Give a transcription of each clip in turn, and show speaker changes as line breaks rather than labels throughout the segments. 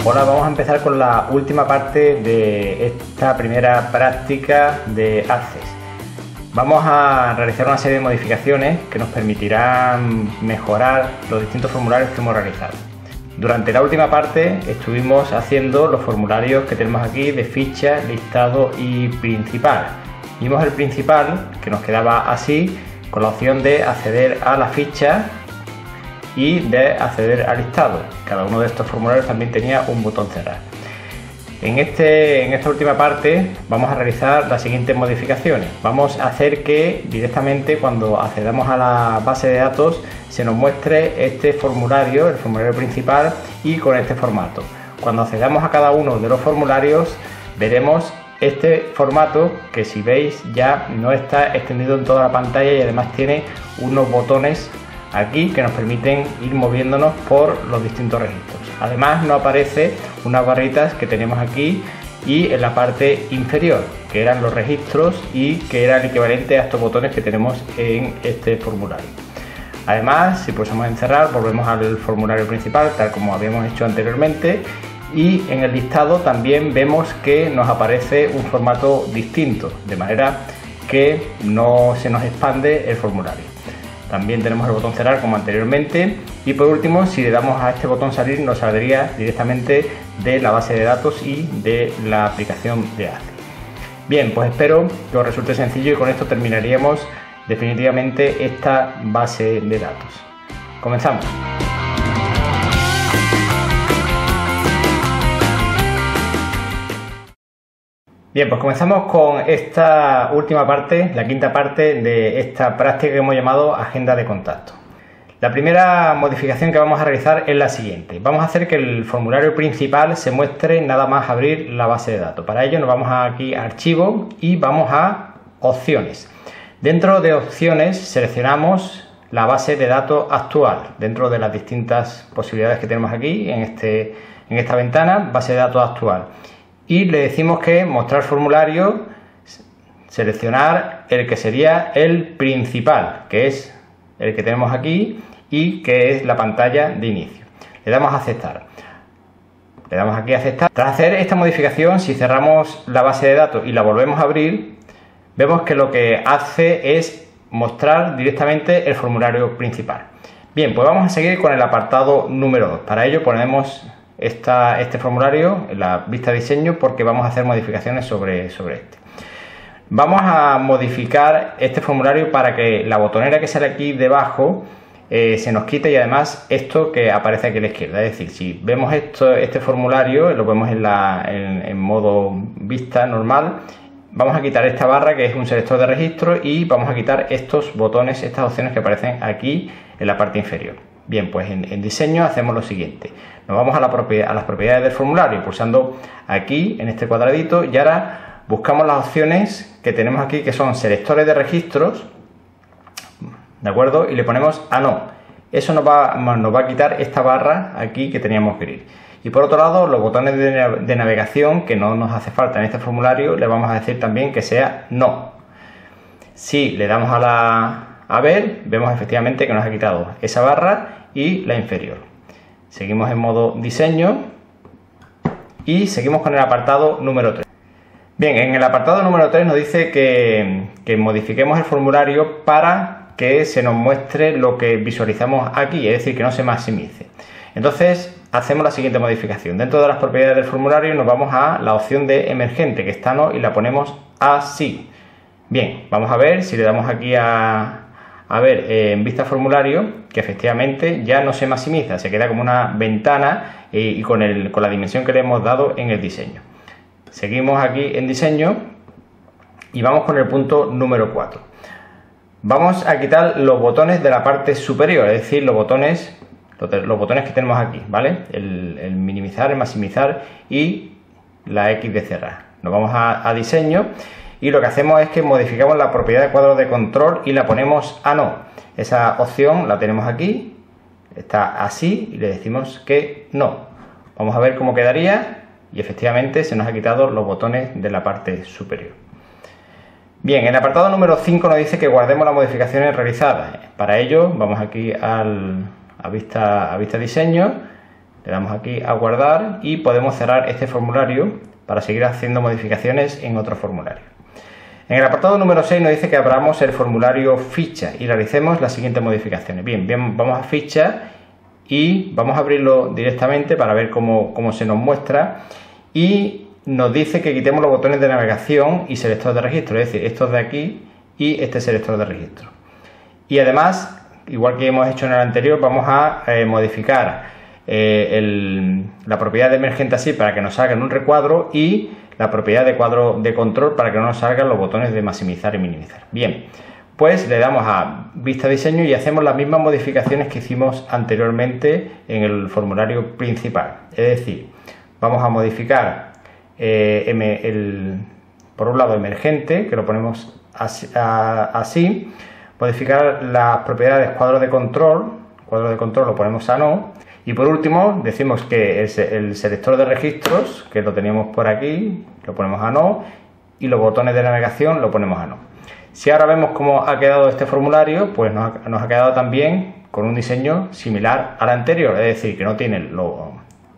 Hola, vamos a empezar con la última parte de esta primera práctica de Access. Vamos a realizar una serie de modificaciones que nos permitirán mejorar los distintos formularios que hemos realizado. Durante la última parte estuvimos haciendo los formularios que tenemos aquí de ficha, listado y principal. Vimos el principal, que nos quedaba así, con la opción de acceder a la ficha y de acceder al listado. Cada uno de estos formularios también tenía un botón cerrar. En esta última parte vamos a realizar las siguientes modificaciones. Vamos a hacer que directamente cuando accedamos a la base de datos se nos muestre este formulario, el formulario principal, y con este formato. Cuando accedamos a cada uno de los formularios veremos este formato que, si veis, ya no está extendido en toda la pantalla y además tiene unos botones aquí que nos permiten ir moviéndonos por los distintos registros. Además nos aparece unas barritas que tenemos aquí y en la parte inferior, que eran los registros y que era el equivalente a estos botones que tenemos en este formulario. Además, si pulsamos en cerrar, volvemos al formulario principal tal como habíamos hecho anteriormente, y en el listado también vemos que nos aparece un formato distinto, de manera que no se nos expande el formulario. También tenemos el botón cerrar como anteriormente, y por último, si le damos a este botón salir, nos saldría directamente de la base de datos y de la aplicación de Access. Bien, pues espero que os resulte sencillo y con esto terminaríamos definitivamente esta base de datos. Comenzamos. Bien, pues comenzamos con esta última parte, la quinta parte de esta práctica que hemos llamado agenda de contacto. La primera modificación que vamos a realizar es la siguiente. Vamos a hacer que el formulario principal se muestre nada más abrir la base de datos. Para ello nos vamos aquí a Archivo y vamos a Opciones. Dentro de Opciones seleccionamos la base de datos actual. Dentro de las distintas posibilidades que tenemos aquí en esta ventana, base de datos actual. Y le decimos que mostrar formulario, seleccionar el que sería el principal, que es el que tenemos aquí y que es la pantalla de inicio. Le damos a aceptar. Le damos aquí a aceptar. Tras hacer esta modificación, si cerramos la base de datos y la volvemos a abrir, vemos que lo que hace es mostrar directamente el formulario principal. Bien, pues vamos a seguir con el apartado número 2. Para ello ponemos este formulario en la vista de diseño porque vamos a hacer modificaciones sobre este. Vamos a modificar este formulario para que la botonera que sale aquí debajo se nos quite, y además esto que aparece aquí a la izquierda. Es decir, si vemos este formulario, lo vemos en modo vista normal, vamos a quitar esta barra que es un selector de registro y vamos a quitar estos botones, estas opciones que aparecen aquí en la parte inferior. Bien, pues en diseño hacemos lo siguiente. Nos vamos a las propiedades del formulario pulsando aquí en este cuadradito, y ahora buscamos las opciones que tenemos aquí, que son selectores de registros, ¿de acuerdo? Y le ponemos a no. Eso nos va a quitar esta barra aquí que teníamos gris. Y por otro lado, los botones de navegación, que no nos hace falta en este formulario, le vamos a decir también que sea no. Si le damos a ver, vemos efectivamente que nos ha quitado esa barra y la inferior. Seguimos en modo diseño y seguimos con el apartado número 3. Bien, en el apartado número 3 nos dice que modifiquemos el formulario para que se nos muestre lo que visualizamos aquí, es decir, que no se maximice. Entonces hacemos la siguiente modificación. Dentro de las propiedades del formulario nos vamos a la opción de emergente, que está no, y la ponemos así. Bien, vamos a ver si le damos aquí a ver en vista formulario, que efectivamente ya no se maximiza, se queda como una ventana y con la dimensión que le hemos dado en el diseño. Seguimos aquí en diseño y vamos con el punto número 4. Vamos a quitar los botones de la parte superior, es decir, los botones que tenemos aquí, ¿vale? El minimizar, el maximizar y la X de cerrar. Nos vamos a diseño. Y lo que hacemos es que modificamos la propiedad de cuadro de control y la ponemos a no. Esa opción la tenemos aquí, está así, y le decimos que no. Vamos a ver cómo quedaría, y efectivamente se nos ha quitado los botones de la parte superior. Bien, en el apartado número 5 nos dice que guardemos las modificaciones realizadas. Para ello vamos aquí a vista diseño, le damos aquí a guardar y podemos cerrar este formulario para seguir haciendo modificaciones en otro formulario. En el apartado número 6 nos dice que abramos el formulario ficha y realicemos las siguientes modificaciones. Bien, vamos a ficha y vamos a abrirlo directamente para ver cómo se nos muestra, y nos dice que quitemos los botones de navegación y selector de registro, es decir, estos de aquí y este selector de registro. Y además, igual que hemos hecho en el anterior, vamos a modificar la propiedad de emergente así para que nos salga en un recuadro y la propiedad de cuadro de control para que no nos salgan los botones de maximizar y minimizar. Bien, pues le damos a vista diseño y hacemos las mismas modificaciones que hicimos anteriormente en el formulario principal. Es decir, vamos a modificar por un lado emergente, que lo ponemos así, modificar las propiedades cuadro de control lo ponemos a no, y por último decimos que el selector de registros, que lo teníamos por aquí, lo ponemos a no, y los botones de navegación lo ponemos a no. Si ahora vemos cómo ha quedado este formulario, pues nos ha quedado también con un diseño similar al anterior, es decir, que no tiene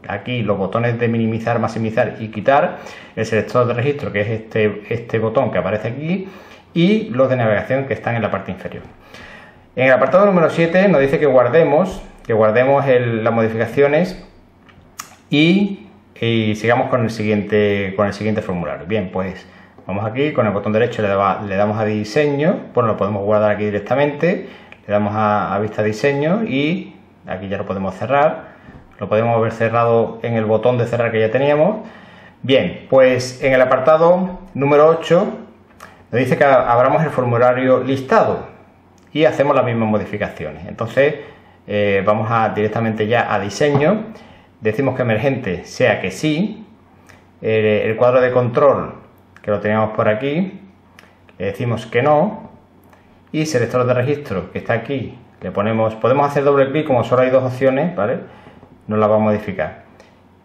aquí los botones de minimizar, maximizar y quitar, el selector de registro, que es este botón que aparece aquí, y los de navegación que están en la parte inferior. En el apartado número 7 nos dice que guardemos las modificaciones y sigamos con el siguiente formulario. Bien, pues vamos aquí, con el botón derecho le damos a diseño, bueno, lo podemos guardar aquí directamente, le damos a vista diseño y aquí ya lo podemos cerrar, lo podemos haber cerrado en el botón de cerrar que ya teníamos. Bien, pues en el apartado número 8 nos dice que abramos el formulario listado y hacemos las mismas modificaciones. Entonces vamos directamente ya a diseño, decimos que emergente sea que sí, el cuadro de control, que lo teníamos por aquí, le decimos que no, y selector de registro, que está aquí, podemos hacer doble clic, como solo hay dos opciones, ¿vale? Nos la va a modificar.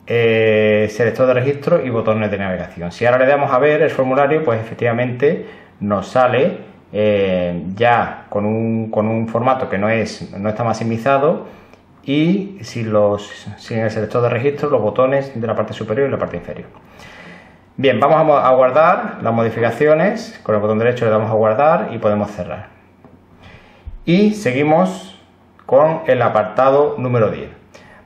Selector de registro y botones de navegación. Si ahora le damos a ver el formulario, pues efectivamente nos sale ya con un formato que no está maximizado, y sin el selector de registro, los botones de la parte superior y la parte inferior. Bien, vamos a guardar las modificaciones, con el botón derecho le damos a guardar y podemos cerrar. Y seguimos con el apartado número 10.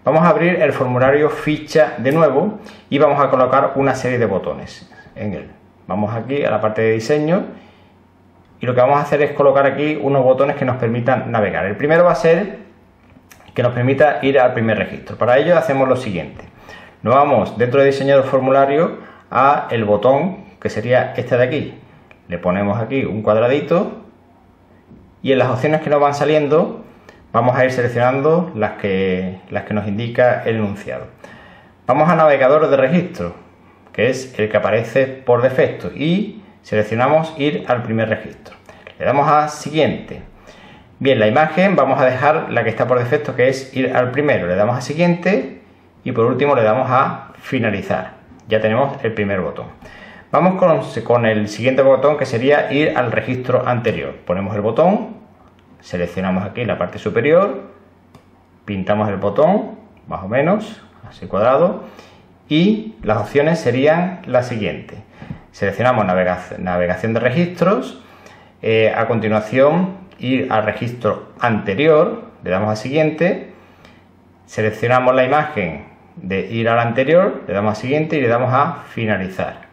Vamos a abrir el formulario ficha de nuevo y vamos a colocar una serie de botones en él. Vamos aquí a la parte de diseño y lo que vamos a hacer es colocar aquí unos botones que nos permitan navegar. El primero va a ser que nos permita ir al primer registro. Para ello hacemos lo siguiente. Nos vamos dentro de diseño del formulario a el botón que sería este de aquí. Le ponemos aquí un cuadradito y en las opciones que nos van saliendo vamos a ir seleccionando las que nos indica el enunciado. Vamos a navegador de registro, que es el que aparece por defecto, y seleccionamos ir al primer registro. Le damos a siguiente. Bien, la imagen vamos a dejar la que está por defecto, que es ir al primero. Le damos a siguiente y por último le damos a finalizar. Ya tenemos el primer botón. Vamos con el siguiente botón, que sería ir al registro anterior. Ponemos el botón, seleccionamos aquí la parte superior, pintamos el botón, más o menos, así cuadrado, y las opciones serían las siguientes. Seleccionamos navegación de registros, a continuación ir al registro anterior, le damos a siguiente, seleccionamos la imagen de ir al anterior, le damos a siguiente y le damos a finalizar.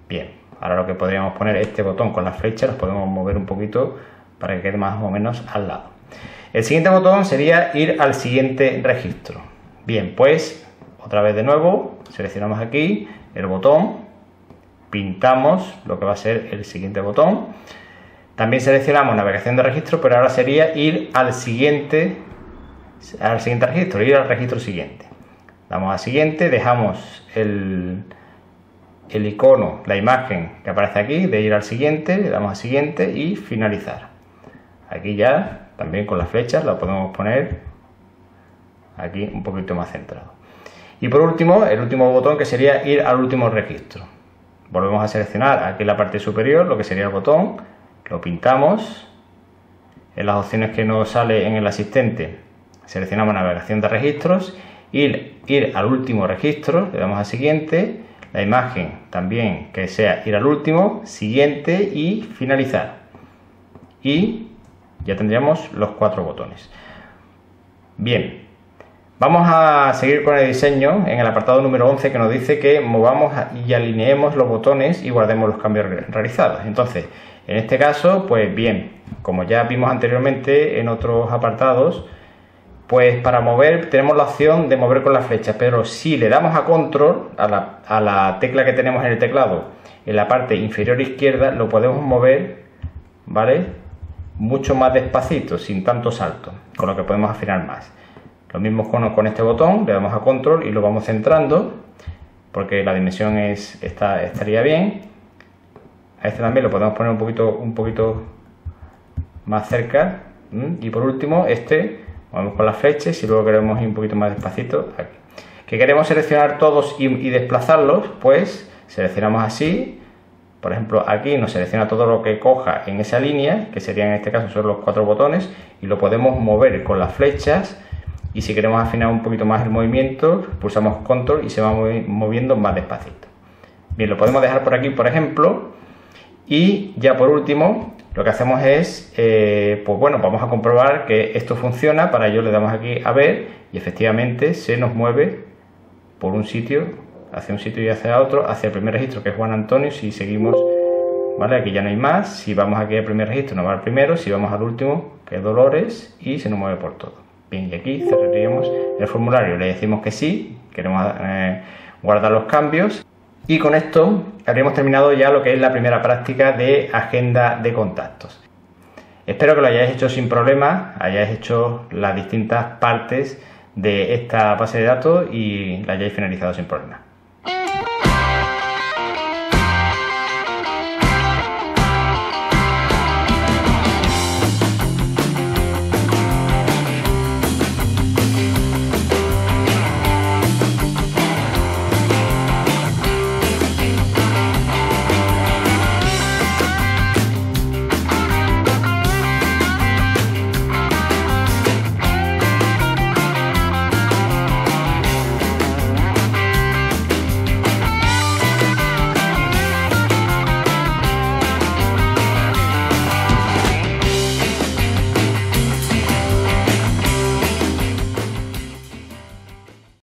Bien, ahora lo que podríamos poner este botón con las flechas, los podemos mover un poquito para que quede más o menos al lado. El siguiente botón sería ir al siguiente registro. Bien, pues otra vez de nuevo, seleccionamos aquí el botón, pintamos lo que va a ser el siguiente botón. También seleccionamos navegación de registro, pero ahora sería ir al siguiente registro, ir al registro siguiente. Damos a siguiente, dejamos el icono, la imagen que aparece aquí de ir al siguiente, le damos a siguiente y finalizar. Aquí ya también con las flechas la podemos poner aquí un poquito más centrado. Y por último, el último botón, que sería ir al último registro. Volvemos a seleccionar aquí en la parte superior lo que sería el botón, lo pintamos. En las opciones que nos sale en el asistente seleccionamos navegación de registros ir al último registro, le damos a siguiente, la imagen también que sea ir al último, siguiente y finalizar. Y ya tendríamos los 4 botones. Bien, vamos a seguir con el diseño en el apartado número 11 que nos dice que movamos y alineemos los botones y guardemos los cambios realizados. Entonces, en este caso, pues bien, como ya vimos anteriormente en otros apartados, pues para mover tenemos la opción de mover con la flecha, pero si le damos a control, a la tecla que tenemos en el teclado, en la parte inferior izquierda, lo podemos mover, ¿vale? Mucho más despacito, sin tanto salto, con lo que podemos afinar más. Lo mismo con este botón, le damos a control y lo vamos centrando, porque la dimensión estaría bien. A este también lo podemos poner un poquito más cerca. Y por último, vamos con las flechas y luego queremos ir un poquito más despacito aquí. Que queremos seleccionar todos y desplazarlos, pues seleccionamos así. Por ejemplo, aquí nos selecciona todo lo que coja en esa línea, que serían en este caso son los 4 botones, y lo podemos mover con las flechas. Y si queremos afinar un poquito más el movimiento, pulsamos control y se va moviendo más despacito. Bien, lo podemos dejar por aquí, por ejemplo. Y ya por último, lo que hacemos es, pues bueno, vamos a comprobar que esto funciona. Para ello le damos aquí a ver y efectivamente se nos mueve por un sitio, hacia un sitio y hacia otro, hacia el primer registro que es Juan Antonio. Si seguimos, ¿vale? Aquí ya no hay más. Si vamos aquí al primer registro nos va al primero, si vamos al último que es Dolores y se nos mueve por todo. Bien, y aquí cerraríamos el formulario, le decimos que sí, queremos guardar los cambios. Y con esto habríamos terminado ya lo que es la primera práctica de agenda de contactos. Espero que lo hayáis hecho sin problemas, hayáis hecho las distintas partes de esta base de datos y la hayáis finalizado sin problemas.